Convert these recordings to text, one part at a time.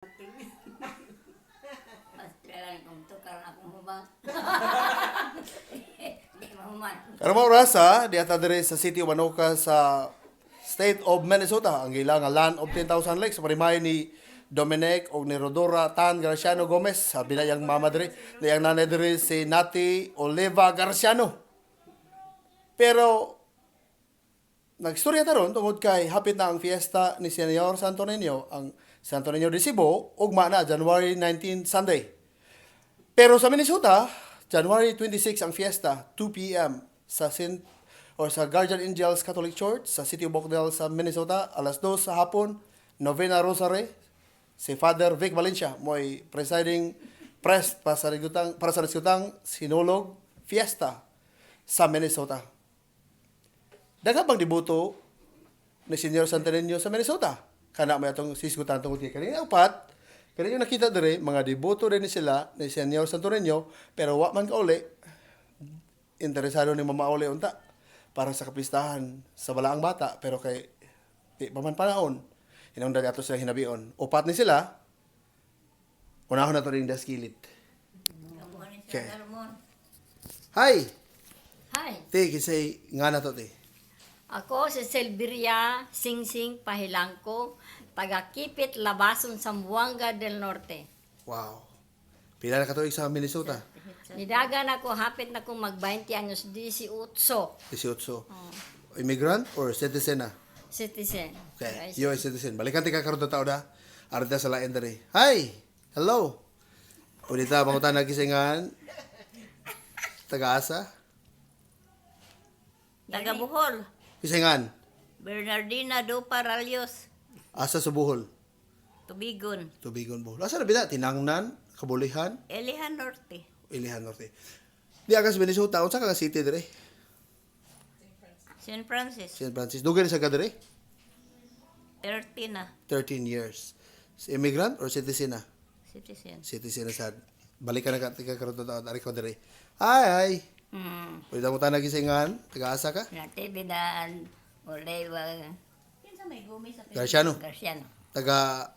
Australia kung tukar akong hubang. Di mahuman. Karon mo rasa di ata diri sa City of Anoka sa State of Minnesota ang ila nga land of 10,000 lakes sa parimay ni Dominic o ni Rodora Tan Garciano Gomez sa binayang mama diri niyang nanay diri si Nati Oliva Garciano. Pero nagstorya taron tungod kay hapit na ang fiesta ni Senyor Santo Niño ang Santo Niño de Cebu ugma na January 19 Sunday. Pero sa Minnesota, January 26 ang fiesta, 2 p.m. sa sa Guardian Angels Catholic Church sa City of Oakdale sa Minnesota, alas 2 sa hapon, Novena Rosary. Si Father Vic Valencia mo'y presiding priest para sa resultang sinulog fiesta sa Minnesota. Daga bang dibuto ni Senyor Santo Niño sa Minnesota? Kana may atong sisgutan tungkol kay kanina upat. Kanina yung nakita dire mga diboto din sila ni Senyor Santo Niño pero wa man kauli interesado ni Mama Ole unta para sa kapistahan sa balaang bata pero kay di pa man panahon hinungdan ato sila hinabion. Upat ni sila. Unahon na to ring daskilit. Okay. Hi. Hi, Te kisay nga na to te. ako si Silveria Singsing Pahilangko, taga Kipit, Labason, Zamboanga del Norte. Wow. Pila na ka tuig sa Minnesota? Nidagan ako, hapit na kong mag-20 anyos, 18, 18. Immigrant or citizen na? citizen. Okay. US citizen. Balikan ti ka karon tao da. Arta sa lain diri. Hi. Hello. Unita pangutan na kisingan. Taga-asa. Taga Bohol, Kisingan. Bernardina do Paralios, Asa sa Bohol. Tubigon, Tubigon Bohol. Asa na bida? Tinangnan, Kabulihan, Elihan Norte, Ilihan Norte. Di ka sa Minnesota. Unsa ka city diri? St. Francis, San Francisco. Dugay sa ka diri? 13 na, 13 years. Immigrant or citizen na? citizen. Citizen na sad. Balikan na ka tika karon tao ari ko diri. Hi. Pwede mo tayo nagisingan. Taga-asa ka? Natividad, Oliva, Garciano. Garciano, Taga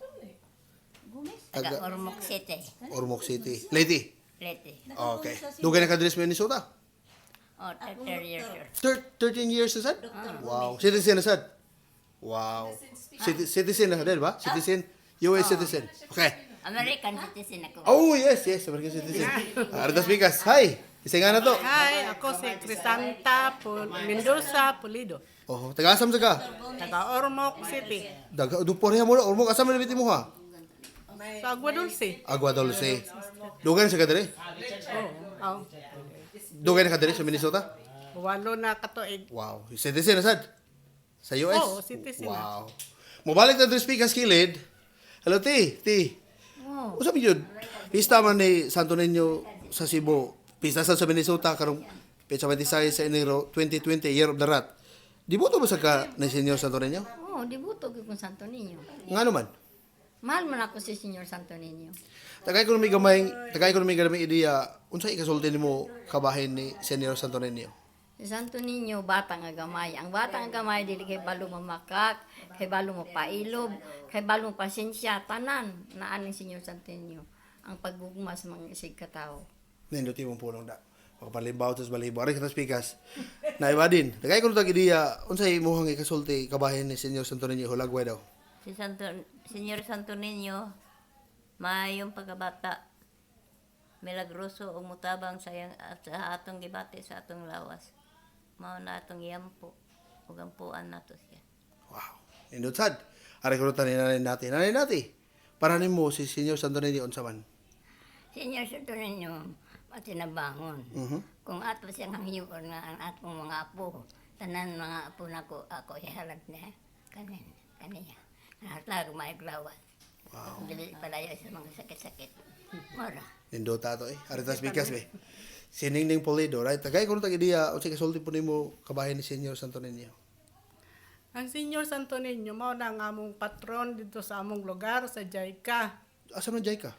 taga Ormoc City, Ormoc City. Lady. Leyte. Okay. Dugay na ka diri sa Minnesota? Oh, 30 years, sir. 13 years na sad? Wow. Citizen na sad? Wow. Citizen na din ba? Citizen? US citizen. Okay. American citizen ako. Oh, yes, yes. American citizen. Ardas Pikas. Hi. Isa nga na to. Hi, ako si Crisanta Mendoza Pulido. Oh, taga-asam sa ka? Taga Ormoc City. Duporeha mo na. Ormoc, asam na nabiti mo ha? Sa Agua Dulce. Agua Dulce. Dugay na sa ka diri? Oh. Dugay na ka diri sa Minnesota? Walo na katuig. Wow. Citizen na sad? Sa US? Oo, citizen na. Wow. Mubalik na diri speak as kilid. Hello, Ti. Ti. Oh, Usap yun. Pista man ni Santo Niño sa Cebu. Pista sa Minnesota karong petsa 26 sa Enero 2020, Year of the Rat. Di mo to ba sa ka ni Senyor Santo Niño? oh, dibuto ko kung Santo Niño. Nga naman. Mahal man ako si Senyor Santo Niño. Tagay ko na may gamay ideya, unsa ikasulti nimo kabahin ni Senyor Santo Niño? Si Santo Niño, bata nga gamay. Ang bata nga gamay, dili kay balo mamakak, kay balo mapailob, kay balo pasensya, tanan, naan ni Senyor Santo Niño. Ang paggugma sa mga isig katao. Ninduti mong pulong da. Pagpalimbaw tos balibo. Ari ka speakers. Naiba din. Tagay ko na ideya, unsa imong ikasulti kabahin ni Senyor Santo Niño hulagway daw? Si Senyor Santo Niño, maayong pagkabata, milagroso o mutabang sa atong gibati sa atong lawas. Mao na atong yampo, ug ampuan nato siya. Wow. Indot sad. Ari ko ni nanay natin. Nanay natin. Para nimo si Senyor Santo Niño unsa man? Senyor Santo Niño, matinabangon. Kung ato siyang hangyoon nga ang atong mga apo, tanan mga apo nako, ako ihalag niya, kaniya. Lahat may glawas. Wow. Dili palayo sa mga sakit-sakit. Mora. Indot ato eh. Ari tas bigas be. Siningning Polido, right? Tagay ko na ideya unsa ikasulti po nimo kabahin ni Senyor Santo Niño? Ang Senyor Santo Niño mao na ang among patron dito sa among lugar sa Jayka. Asa man jay ka?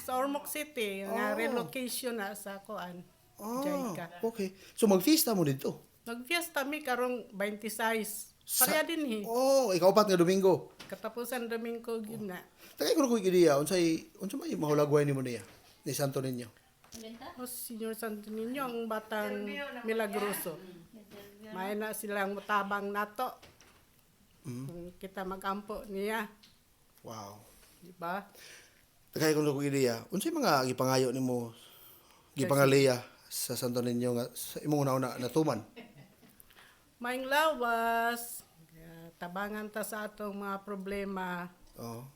Sa Ormoc City, nga relocation na sa kuan. Jayka. Okay. So magfiesta mo dito. Nagfiesta mi karong 26 Pareha din eh. Oh, ikaupat nga Domingo. Katapusan Domingo yun na. Tagay ko ko ideya unsay may mahulagway nimo niya ni Santo Niño. O Senyor Santo Niño ang batang milagroso. May na silang mutabang nato. Kita magampo niya, Wow. di ba? Tagay ko ideya unsay mga gipangayo nimo gipangaliya sa Santo Niño nga sa imong una natuman. Maing lawas, tabangan ta sa atong mga problema Oh.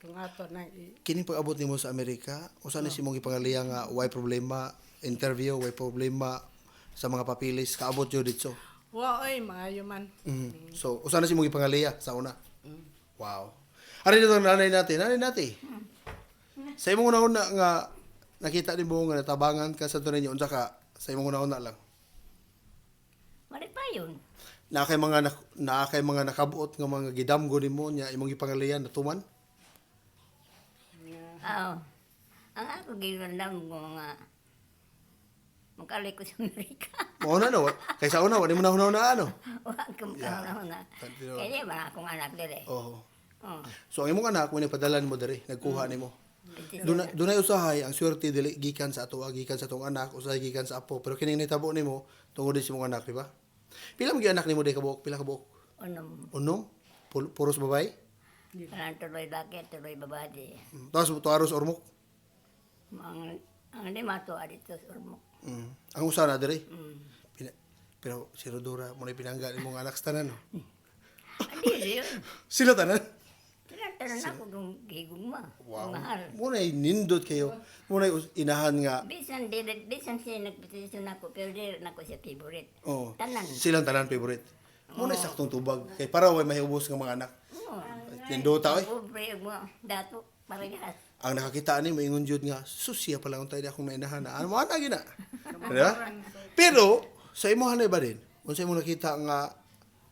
kung ato na Kini pag-abot nimo sa Amerika, usa ni simong gipangaliya nga way problema, interview, way problema sa mga papilis kaabot yo dito. Waoy, maayo man. So, usa na simong gipangaliya sa una. Wow. Ari dito ang nanay natin. Nanay natin. Sa imong una nga nakita nimo nga natabangan ka sa tunay niyo unsa ka sa imong una lang. Malit pa yun. Na kay mga nakabuot nga mga gidamgo nimo nya imong gipangaliyan natuman. Oo. Ang ako ginandam ko nga magkalik ko sa Amerika. Mao na no. Kay sa una wala mo na ano. Huwag kang nga. Kaya ba akong anak dire? Oh. Oh. So ang imong anak mo ni padala nimo diri, nagkuha nimo. Dunay usahay ang swerte dili gikan sa ato, gikan sa tong anak, usahay gikan sa apo, pero kining nitabo nimo tungod din sa imong anak, di ba? Pila mo anak nimo di kabuok? Pila kabuok? Unom? Puros babae? Kanang tuloy bakit, tuloy babadi. Tapos tuaros ormok? Ang lima to adito sa urmok. Ang usa na diri. Mm. Pero si Rodora mo na pinangga imong anak sa tanan, no? Adi yun. Sila tanan? Tinatanan ako kung gigugma. Wow. Mahal. Mo na nindot kayo. Mo na inahan nga. Bisan siya nagpetisyon ako, pero di nako siya favorite. Oh. Tanan. Silang tanan favorite. Mo na saktong tubag kay para way mahubos nga mga anak. Oo. Nindota oy. Pobre mo, dato, parehas. Ang nakakita ni maingon jud nga susya pala untay di akong nainahan na. Ano mo ana gina? Diba? Pero sa imo hanay ba din? Unsa imong nakita nga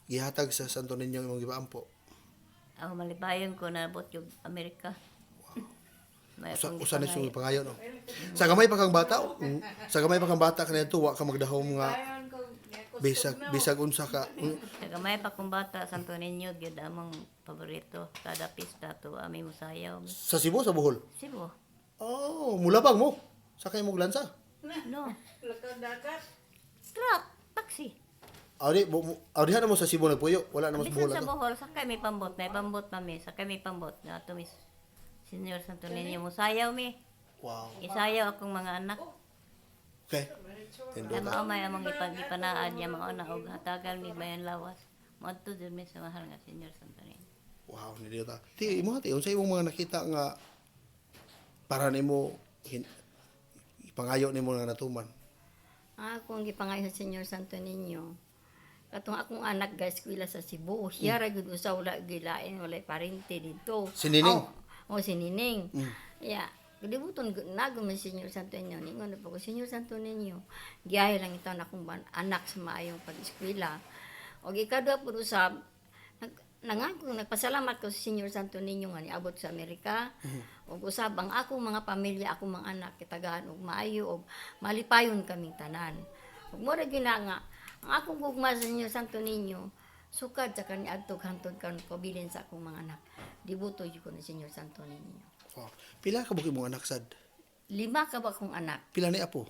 gihatag sa Santo Niño imong gipaampo? Ako malibayon ko na abot yung Amerika. May akong Usa na gipangayo. sung pangayo no. Sa gamay pa kang bata, sa gamay pa kang bata kanila tuwa ka magdahom nga bisag unsa ka. Tagamay pa kong bata, Santo Niño, gyud among paborito. Kada pista to, ami mo sayaw. Sa Cebu sa Bohol. Sibo? Oh, mulabang mo. Sa kay mo glansa. No. Truck, taxi. Diha na mo sa Cebu nagpuyo, wala na mo sa Bisan Bohol. sa ato. Bohol, sakay may pambot. May pambot mami, sakay may pambot. Nga to, Miss Senyor Santo Niño mo sayaw mi. Wow. Isayaw akong mga anak. Okay. Kaya Tindota. mao may among ipanaan niya mga una og hatagan mi bayan lawas. Moadto dun mi sa mahal nga Senyor Santo Niño. Wow, nilita. Ti imo ati unsa imong mga nakita nga para nimo ipangayo nimo nga natuman. Ako ang gipangayo sa Senyor Santo Niño. Katong akong anak guys eskwela sa Cebu. Siya ra gyud usa wala gilain walay parente dito. Si Nining? Oh, si Nining. Yeah. Kadibuton nagum si Senyor Santo Niño. Ningon na po ko, Senyor Santo Niño. Giyahe lang ito na akong anak sa maayong pag-eskwela. O ikadwa po usab nagpasalamat ko sa Senyor Santo Niño nga niabot sa Amerika. Og usab ang akong mga pamilya, akong mga anak kitagahan og maayo og malipayon kaming tanan. Ug mo ra gina nga ang akong gugma sa Senyor Santo Niño sukad sa kani adtog hantod kan pabilin sa akong mga anak. Dibuto jud ko ni Senyor Santo Niño. Wow. Pila ka buki mong anak sad? 5 ka ba akong anak? Pila ni apo?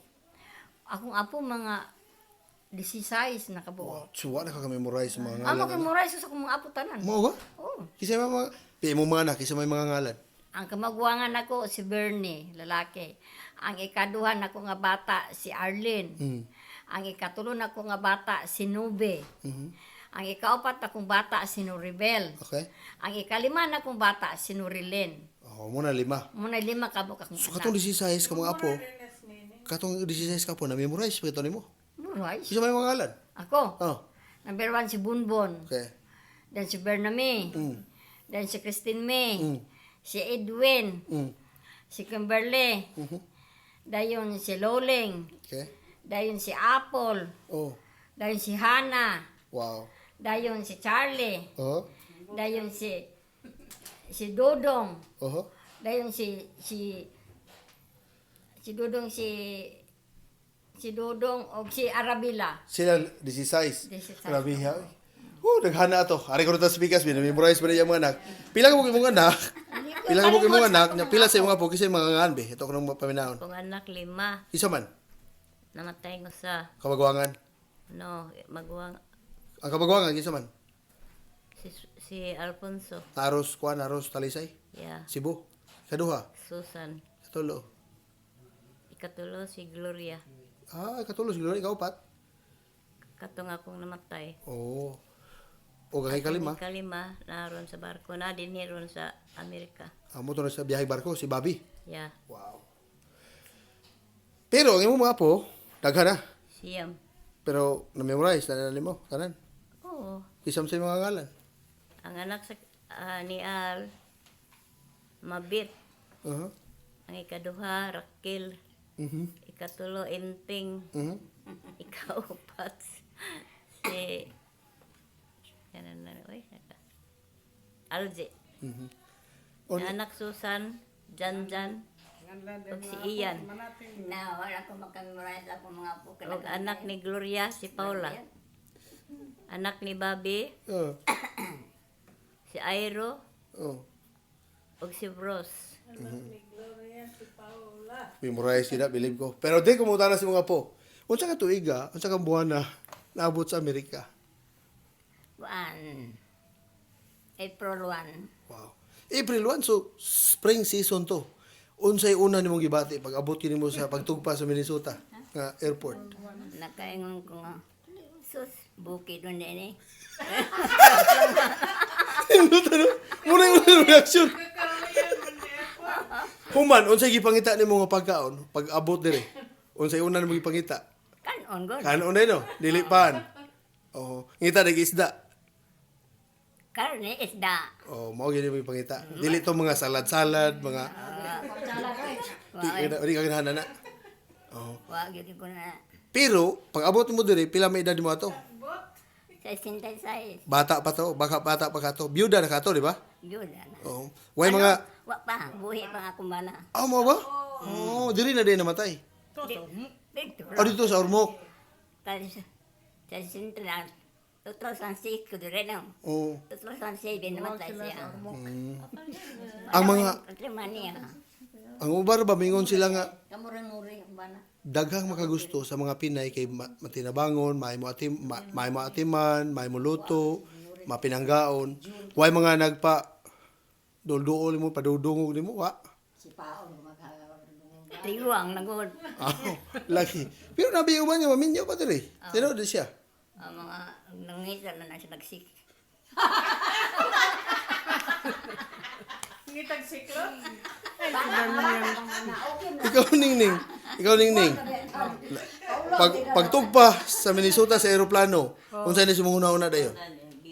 Akong apo mga 16 na kabuo. Wow. Suwa na ka memorize mga Amo ngalan. kay Moraes sa akong mga apo tanan. Mo ba? Oh. Kisa mga pila mo mga anak, kisa may mga ngalan. Ang kamagwangan ako si Bernie, lalaki. Ang ikaduhan ako nga bata si Arlene. Ang ikatulo nako nga bata si Nube. Ang ikaapat akong bata si Noribel. Okay? Ang ikalima nakong bata si Norilyn. Oh, muna 5. Muna 5 kabuk akong So katong 16 ka mga apo. Katong 16 ka po na memorize pa ito nimo. Moraes. Kisa may mga ngalan. Ako. Oh. Number 1 si Bunbon. Okay. Then si Bername. Then si Christine May. Si Edwin. Si Kimberly. Dayon si Loling. Okay. Dayon si Apple. Oh. Dayon si Hannah. Wow. Dayon si Charlie. Oh. Dayon si Dodong. Oh. Dayon si Dodong si Dodong o si Arabila. Sila 16. 16. Grabe ha. Oh, naghana to. Ari ko ta speakers memorize ba niya mga anak. Pila ka mo imong anak? Pila ka mo imong anak? Nya pila sa imong apo kasi mga ngan be. Ito ko nang paminaon. Kung anak 5, Isa man namatay ko sa, kabagwangan. no, maguwang, Ang kabagwangan isa man. si Alfonso, Naros kuan, naros Talisay, yeah, Cebu. Kaduha, Susan, katulo. ikatulo si Gloria, Ah, katulo siguro ikaw pat. katong akong namatay. Oo. O gangay kalima. Kalima, naroon sa barko, na din ron sa Amerika. Amo to na sa biyahe barko si Bobby. Yeah, Wow. Pero ang imong mga apo, daghan na. siyam. Pero na-memorize na nimo kanan. Oo. Kisam sa mga ngalan. Ang anak sa, ni Al, Mabit. Uh-huh. Ang ikaduha, Raquel. Mhm. Ikatulo, Enting. Mhm. Ikaupat, si... Kanan na, oy, Alje. Mhm. Ang anak Susan, Janjan, ug si Ian. Na wala ko makamemorize ako mga apo. Ug anak ni Gloria, si Paula. Anak ni Bobby, Oh. si Airo, Oh. ug si Bros. Memorize sila, believe ko. Pero di ko mutana sa mga apo. Unsa ka tuiga, unsa ka buwan na naabot sa Amerika? April 1. Wow. April 1, so spring season to. Unsay una nimong gibati pag abot kini mo sa pagtugpa sa Minnesota nga airport? Nakaingon ko nga, sus, bukid nun din eh. Muna yung reaction. Human, unsay gipangita nimo nga pagkaon pag abot dire? Unsay una nimong gipangita? Kanon god. Kanon na no, dili pan. Oh, ngita dag isda. Karne isda. Oh, mao gyud mo ipangita. Dili to mga salad-salad, mga di ka ganahan na. Oh. Wag yun ko na. Pero pag abot mo dire, pila may edad mo ato? Sa size. Bata pa to, bata pa ka to. Byuda na ka to, di ba? Yun na. Oh. Way mga Wa pa, buhi pa akong bana. mo ba? Oh, diri na din namatay. Dito. Dito sa Ormoc. Sa Sintral. 2006 ko dire na. Oh. 2007 namatay siya. Ang mga Patrimania. ang ubar ba mingon sila nga Kamuring-muring ang bana. daghang makagusto sa mga Pinay kay matinabangon, may mo atiman, may mo luto, mapinanggaon. Way mga nagpa dulduol mo padudungog nimo wa. Tiguang nagod. Lagi. Pero nabi uban niya maminyo pa diri. Sino di siya? Ang mga nangisa na siya nagsik. Ngitag siklo? Ikaw ningning. Pagtugpa sa Minnesota sa eroplano, unsay ni si mong una dayon?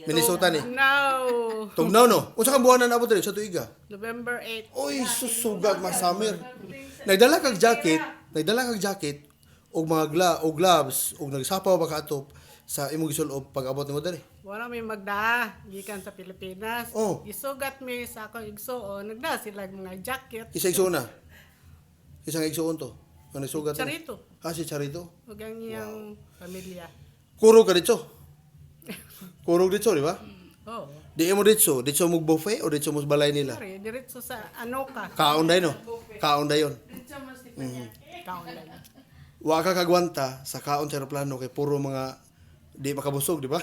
Minnesota ni. No. Tugnaw no. Unsa ka buwan na nabot diri sa tuiga? November 8. Oy, susugag masamer. Nagdala kag jacket og mga gloves og nagsapaw ba ka ato sa imong gisulob pag abot nimo diri. Wala may magda gikan sa Pilipinas. Oh. Isugat mi sa akong igsuon, nagda sila mga jacket. Isa igsuon na. Isang igsuon to. Ano sugat? Charito. Ah, si Charito. Ug ang iyang pamilya. Kurog ka dito. Kurog dito, di ba? Oh. Di mo dito mo buffet o dito mo sa balay nila. Pare, diretso sa Anoka. Kaon day no. Kaon dayon. Kaon lang. Wa ka kagwanta sa kaon sa eroplano kay puro mga di makabusog, di ba?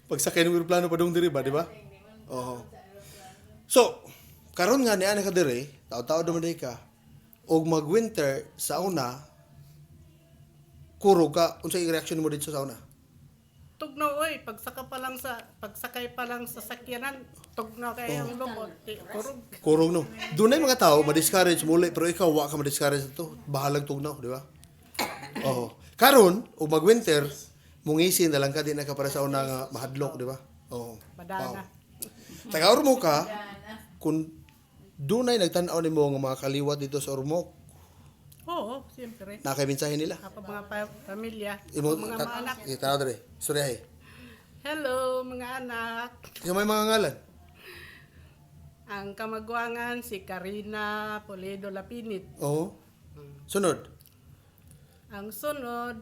Pag sakay ng eroplano padung diri ba, di ba? Oo. So, karon nga ni ana ka diri, taw-taw dumaday ka og mag-winter sa una, kurog ka, unsay reaction mo dito sa una? Tugnaw oy, pagsakay pa lang sa sakyanan, tugnaw kay ang lubot. Kurog. Kurog no. Dunay mga tao ma-discourage muli pero ikaw wa ka ma-discourage to. Bahalang tugnaw, di ba? Oo. Karon ug mag-winter, mungisin na lang ka di na ka para sa una nga mahadlok, di ba? Oo. Badana. Taga Ormoc ka, kung dunay nagtan-aw nimo nga mga kaliwat dito sa Ormoc, Oo, siyempre. nakaimensahe nila. Ako mga pamilya, Imo mga anak. Tanaw dere. Suryahe. Hello, mga anak. Yung may mga ngalan. Ang kamagwangan si Karina Pulido Lapinit. Oo. Sunod. Ang sunod,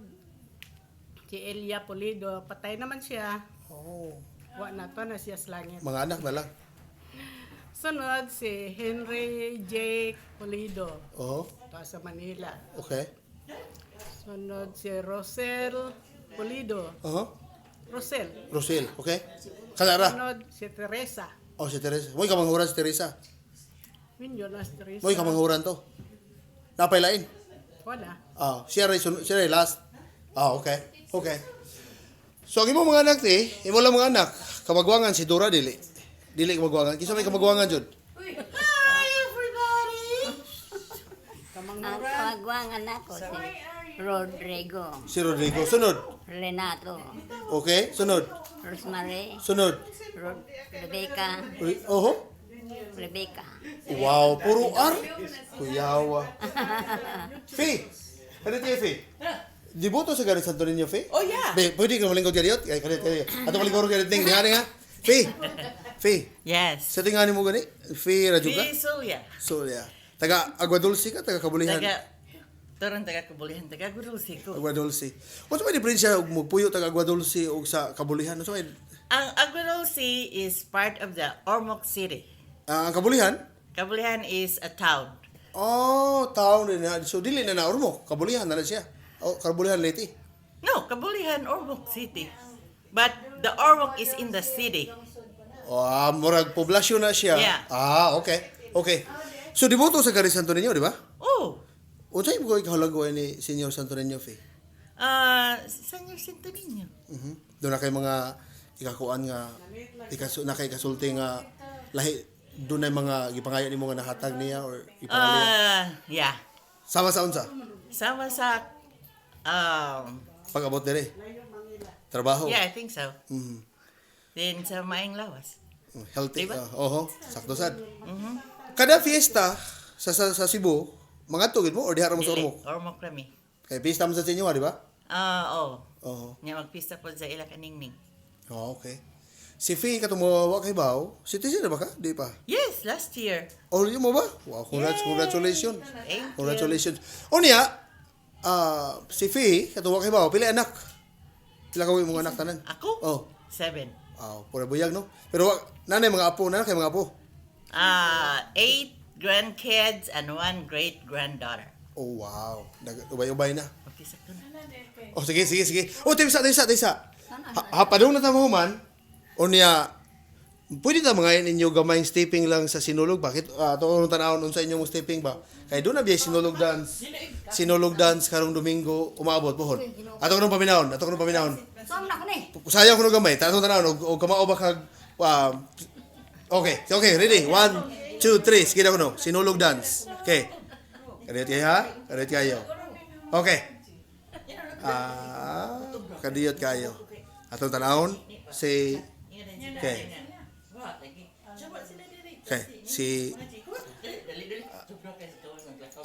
si Elia Pulido. Patay naman siya. Oh. Wa na to na siya sa langit. Mga anak na lang. Sunod si Henry J. Pulido. Oh, To sa Manila. okay. Sunod si Rosel Pulido. Rosel. Rosel, okay. Kanara. Sunod si Teresa. Oh, si Teresa. Mo'y kamanghuran si Teresa. Minyo na si Teresa. Mo'y kamanghuran to. Napailain. Wala. Siya rin last. Okay. Okay. So, ang imo mga anak imo lang mga anak, kamagwangan si Dora dili. Dili kamagwangan. Kisa may kamagwangan jud. Ang kawagwangan ako si Rodrigo, Si Rodrigo. Sunod. Renato, Okay. Sunod. Rosemary, Sunod. Rebecca, Oho. Rebecca. Wow, puro R. Kuyawa. Fee. Ano tayo, Fee? Diboto sa Garit Santo Niño, Fee? Oh, yeah. Pwede ka malingkod ganit? Kanit. Ato malingkod ganit ning dihani nga. Fee. Fee. Yes. Sa tingani mo gani? Fee radyo ka? Visulia. So, yeah. Taga Agua Dulce ka, taga Kabulihan. Torong taga Kabulihan, taga Gurulsi ko. Agua Dulce. What's may diferensya og puyo taga Agua Dulce o sa Kabulihan? What's may Ang Agurulsi is part of the Ormoc City. ang Kabulihan? Kabulihan is a town. Oh, town din na. So dili na naurmo. Kabulihan na siya. Oh, Kabulihan leti. No, Kabulihan, Ormoc City. But the Ormoc is in the city. Oh, murag poblasyon na siya. Yeah. Okay. Okay. So diboto sa Garit Santo Niño, di ba? Oh, Unsay mo kahalaguan ni Senyor Santo Niño, Fe? Senyor Santo Niño. Doon na kay mga ikakuan nga na kay kasulti nga lahi doon na mga gipangayo nimo nga nahatag niya or ipangalan. Yeah. Sama sa unsa? Sama sa, Pag-abot dire. Trabaho. yeah, I think so. Mhm. Then sa Maing Lawas. Healthy. Diba? Oho, sakto sad. Kada fiesta sa Cebu, mga tugid mo or diha ra mo sa Dili, Ormoc? Ormoc kami. Kay fiesta mo sa inyo, di ba? Oo. Oo. Nga magpista po sa ila kaningning. Oh, okay. Si Fee katumawa kay Bao, citizen na ba ka? Di pa. Yes, last year. Oh, yun mo ba? Wow, congratulations. Thank you. Congratulations. O niya, si Fee, katuwa kay Bao, pili anak. Pila kawin mong anak tanan? Ako? Oh. 7. Pura buyag, no? Pero nanay mga apo, nanay kay mga apo. 8 grandkids and 1 great-granddaughter. Oh, wow. Ubay-ubay na. Magpisa ko na. Oh, sige. Oh, tisa. Padung na tamo man. O niya, pwede ta mga ninyo gamayng stepping lang sa sinulog. Bakit? Ito ang tanawon sa inyong stepping ba? Kaya doon na biya sinulog dance. Sinulog dance karong Domingo, umaabot, buhon. Ato ko nung paminahon. Saan na ko ni? Sayaw ko nung gamay. Tatong tanawon, o kamao ba kag... Okay, ready? 1, 2, 3. Sige na ko no. Sinulog dance. Okay. Karit kayo. Okay. Kadiyot kayo. Atong tanawon, si... Okay. Si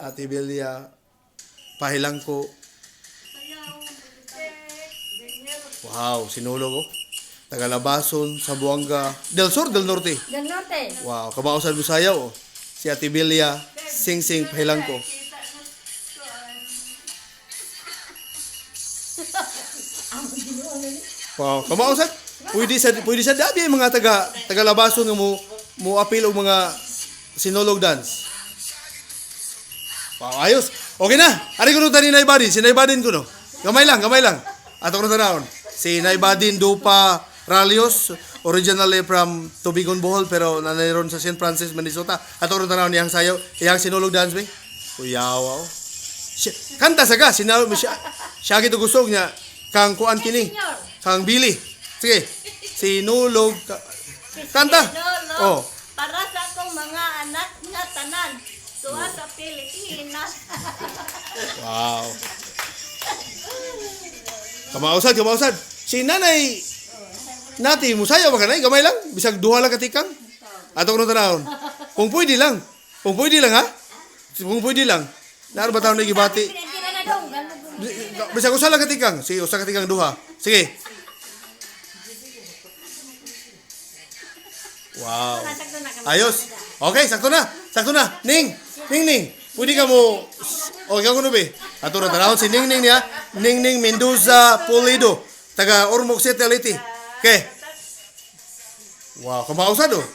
Ate Belia pahilang ko. Wow, sinulog oh. Tagalabason, Sabuanga, Del Sur, Del Norte. Del Norte. Wow, kamausan mo sayaw oh. Si Ate Belia, sing pahilang ko. Wow, kamausan. Pwede sa dabi mga taga-labason nga mo apil og mga sinulog dance. Wow, ayos. Okay na. Ari ko nung tani Nay Badin. Si Nay Badin ko no. Gamay lang. Ato ko nung tanawon. Si Nay Badin Dupa Ralios. Originally from Tubigon, Bohol. Pero nanayron sa St. Francis, Minnesota. Ato ko nung tanawon niyang sayo. Iyang sinulog dance ba? Kuyawa. Kanta sa ka. Siya kito gusto niya. Kang kuan kini. Kang Billy. Sige. Sinulog. Kanta. Oh. Para sa akong mga anak nga tanan. Tuwa sa Pilipinas. Wow. Kamausad. Si nanay nati musayaw ba kanay? Gamay lang. Bisag duha lang katikang. Ato ko nung tanahon. Kung pwede lang ha? Kung pwede lang. Naaro ba taon na gibati? Bisag usa lang katikang. Sige, usa katikang duha. Sige. Wow. Ayos. Okay, sakto na. Ning. Pwede ka mo... Okay ka kuno be. Ato na tanahon si Ning niya. Ning Mendoza Pulido. Taga Ormoc City, Leyte. Okay. Wow, kamausad oh.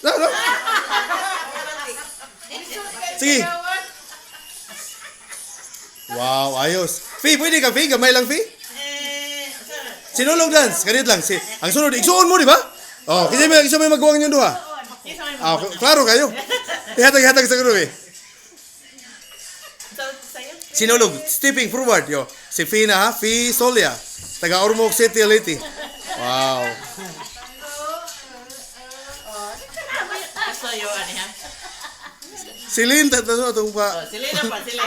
No. Sige. Wow, ayos. Fee, pwede ka, Fee? Gamay lang, Fee? Sinulog dance. Ganit lang. Ang sunod, igsuon mo, di ba? Oh, kasi may magawang yung duha. Ah, klaro kayo. Ihatag sa guru eh. Sinulog, stepping forward, yo. Si Fee na ha, Fee Solia. Taga Ormoc City, Leyte. Wow. So, yun, ano yan? Silin, itong pa. Sila na pa, sila.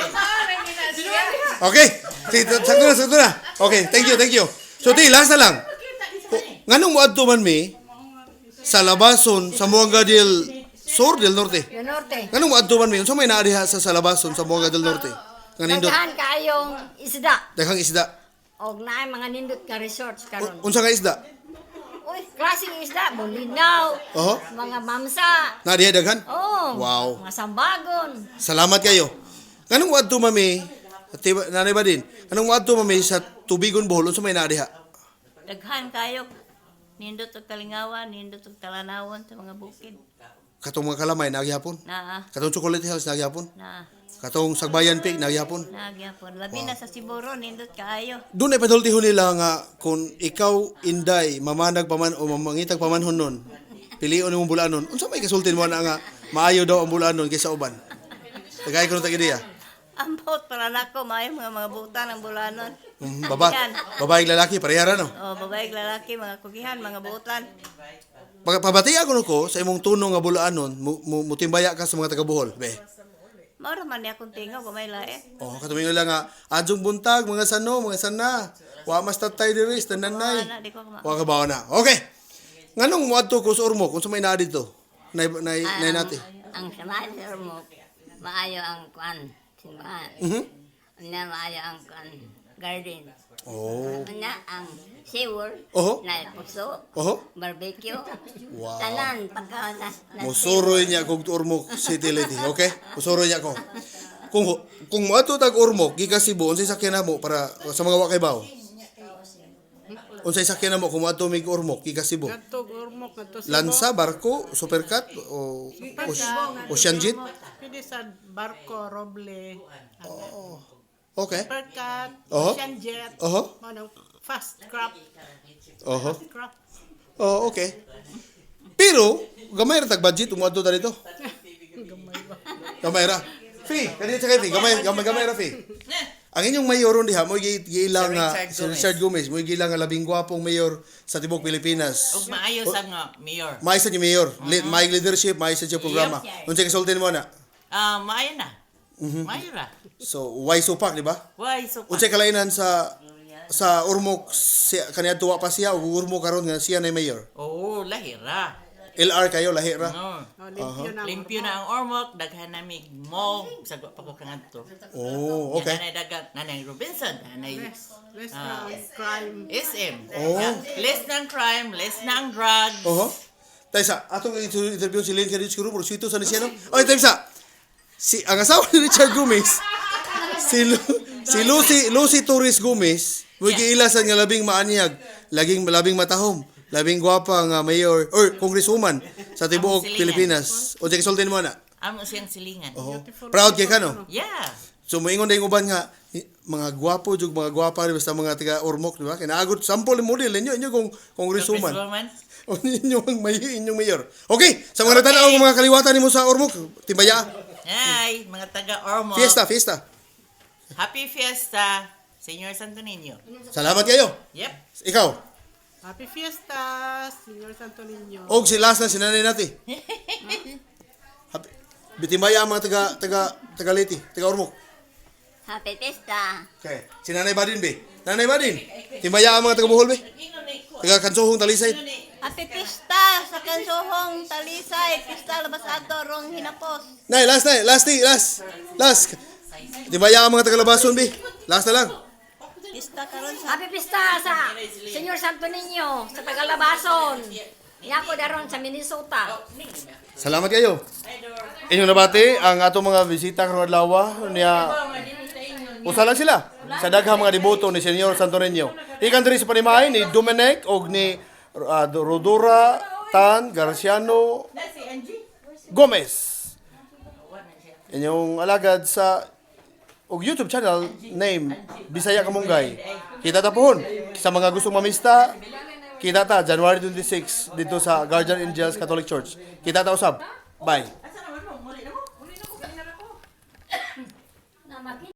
Okay. Sakto na. Okay, thank you. So, last na lang. Nganong mo adto man mi sa labason sa Buanga del Sur del Norte? Yung norte. Nganong mo adto man mi? Unsa may naadiha sa labason sa Buanga del Norte? Nga nindot, Daghan kayong isda. daghang isda. Og naay mga nindot ka resorts karon. Unsa nga isda? Uy, klaseng isda, bulinaw, Oho. mga mamsa, Naadiha daghan? oh, Wow. mga sambagon. Salamat kayo. Nganong mo adto mami? Nanay ba din? Anong mo adto mami sa Tubigon Bohol? Unsa may naadiha? Daghan kayo. Nindot og Kalingawan, nindot og Talanawon sa mga bukid. Katong mga kalamay naagihapon. Na, Katong Chocolate Hills naagihapon. na, Katong Sagbayan Peak naagihapon. nagyapon. Labi na sa Siburo, nindot kaayo. Doon ay padultihon nila nga kung ikaw inday mamanag paman o mamangitag pamanhon nun, pilion imong bulanon. Unsa may kasultin mo na nga maayo daw ang bulanon kaysa uban? Tagay ko ng tag-ideya. Ambot para nako, maayo mga buta ng bulanon. Babae lalaki parehara no. O, babae, lalaki, mga kugihan, mga butan. Pabatiya ko ko sa imong tunong nga bulanon, mutimbaya ka sa mga taga Bohol, be. Maura man niya kung tingaw, gamay lae. Oh, katuming nila nga adjong buntag mga sano, mga sana. Wa mas tatay diri sa nanay. Wala, di ko kuma. Wa ka bawo na. Okay. Nganong mo adto ko sa Ormoc kung sa may naa dito? Nay nati. Ang samahan mo, maayo ang kuan, simbahan. Unya maayo ang kuan, garden. Oh. Unya ang SeaWorld, Oho. na puso, Oho. barbecue, Wow. tanan, pagka na Musuroy niya kog Ormoc City Lady, okay? Musuroy niya ko. Kung mo ato tag Ormoc gikan Cebu, unsay sakyan namo para sa mga wa kay bawo? Unsay sakyan namo kung mo ato mig Ormoc gikan Cebu? Gato Ormoc gato sa Lansa, barko, supercat o Ocean Jet? Pwede sa barko, roble, Okay. supercat, Oho. ocean jet, Oho. ano, fast craft. Oho. Craft. Oh, okay. Pero gamay ra tag budget mo adto ta dito. Gamay ra. Fee, kani sa kay Fee, gamay ra Fee. Ang inyong mayoron diha mo giilang nga si Richard Gomez, mo giilang nga labing gwapong mayor sa tibok Pilipinas. Ug maayo sa nga, Mayor. May sa ni mayor, may leadership, may sa siya programa. Unsay kasultin mo na? Maayo na. Maayo ra. So, why supak, di ba? Why, so Unsay kalainan sa Ormoc kaniya tuwa pa siya ug Ormoc karon nga siya na mayor. Oo, lahira. LR kayo lahi ra. No. Limpyo na. Limpyo na ang Ormoc, daghan namig mall sa pakukangadto. Oh, okay. Nanay dagat, nanay Robinson, nanay Less na crime. SM. Oh. Yeah. Less ng crime, less ng drugs. Oho. Taysa, atong interview si Lynn Carriage Group, or sito sa ni siya, no? Oy, Taysa, ang asawa ni Richard Gomez, si Lucy Torres Gomez, mo giilasan nga labing maanyag, labing matahom, labing gwapa nga mayor or congresswoman sa tibuok Silingan. Pilipinas. O sige sultin mo na. Amo siyang silingan. Oho. Proud kay ka no? Yeah. So moingon dayong uban nga mga gwapo jug mga gwapa basta mga taga Ormoc, di ba? Kinaagot sample model inyo kung congresswoman. Congresswoman. O inyong mayor. Okay, sa mga natanaw mga kaliwatan nimo sa Ormoc, timbaya. Hi, mga taga Ormoc. Fiesta. Happy Fiesta, Señor Santo Niño. Salamat kayo. Yep. Ikaw. Happy Fiesta, Señor Santo Niño. Og si last na si nanay natin. Bitimbaya ang mga taga Leyte, taga Ormoc. Happy Fiesta. Okay. Si Nanay Badin, be. Nanay Badin. Timbaya ang mga taga Bohol, be. Taga Kansohong Talisay. Happy Pista sa Kansohong Talisay, Pista labas ato rong hinapos. Nay, last. Timbaya ang mga taga Labason, be. Last na lang. Pista karon sa Happy Fiesta sa Señor Santo Niño sa Tagalabason. Yako daron sa Minnesota. Salamat kayo. Inyong nabati ang atong mga bisita karong adlaw niya. Usa lang sila sa daghang mga deboto ni Señor Santo Niño. Ikan diri sa Panimay ni Dominic og ni Rodora Tan Garciano Si Angie. Gomez. Inyong alagad sa og YouTube channel name Bisaya Kamunggay. Kita ta pohon sa mga gustong mamista. Kita ta January 26 dito sa Guardian Angels Catholic Church. Kita ta usab. Bye. Asa naman mo? Muli na mo? Muli na ko. Kanina na ko.